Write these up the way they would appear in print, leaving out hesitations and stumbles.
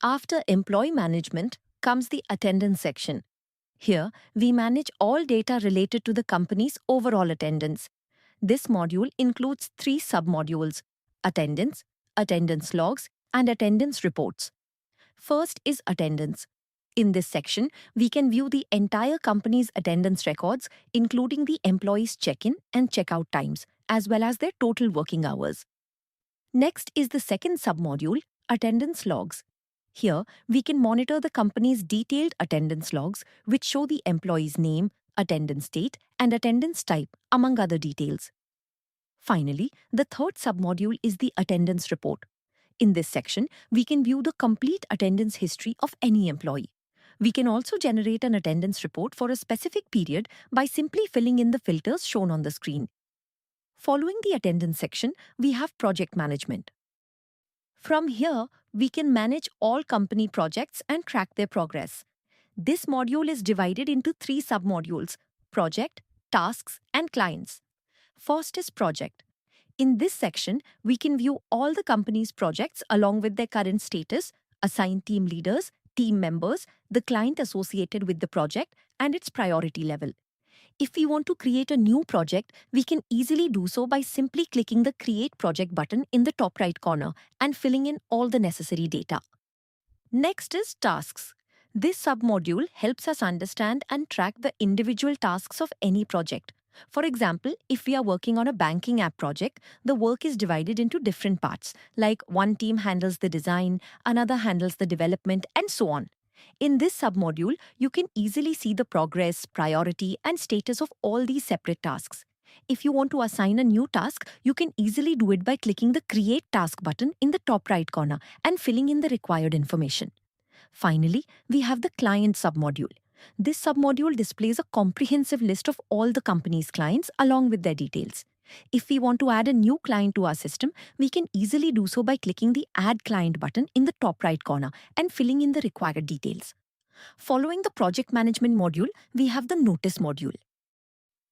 After employee management comes the attendance section. Here, we manage all data related to the company's overall attendance. This module includes three submodules: attendance, attendance logs, and attendance reports. First is attendance. In this section, we can view the entire company's attendance records, including the employees' check-in and check-out times, as well as their total working hours. Next is the second submodule, attendance logs. Here, we can monitor the company's detailed attendance logs, which show the employee's name, attendance date, and attendance type, among other details. Finally, the third submodule is the attendance report. In this section, we can view the complete attendance history of any employee. We can also generate an attendance report for a specific period by simply filling in the filters shown on the screen. Following the attendance section, we have project management. From here, we can manage all company projects and track their progress. This module is divided into three submodules: project, tasks, and clients. First is project. In this section, we can view all the company's projects along with their current status, assign team leaders, team members, the client associated with the project, and its priority level. If we want to create a new project, we can easily do so by simply clicking the Create Project button in the top right corner and filling in all the necessary data. Next is tasks. This submodule helps us understand and track the individual tasks of any project. For example, if we are working on a banking app project, the work is divided into different parts, like one team handles the design, another handles the development, and so on. In this submodule, you can easily see the progress, priority, and status of all these separate tasks. If you want to assign a new task, you can easily do it by clicking the Create Task button in the top right corner and filling in the required information. Finally, we have the Client submodule. This submodule displays a comprehensive list of all the company's clients along with their details. If we want to add a new client to our system, we can easily do so by clicking the Add Client button in the top right corner and filling in the required details. Following the project management module, we have the notice module.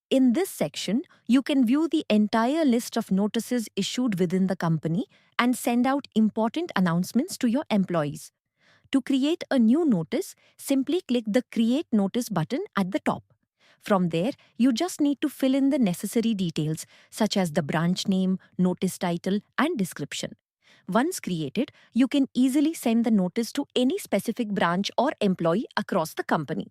In this section, you can view the entire list of notices issued within the company and send out important announcements to your employees. To create a new notice, simply click the Create Notice button at the top. From there, you just need to fill in the necessary details, such as the branch name, notice title, and description. Once created, you can easily send the notice to any specific branch or employee across the company.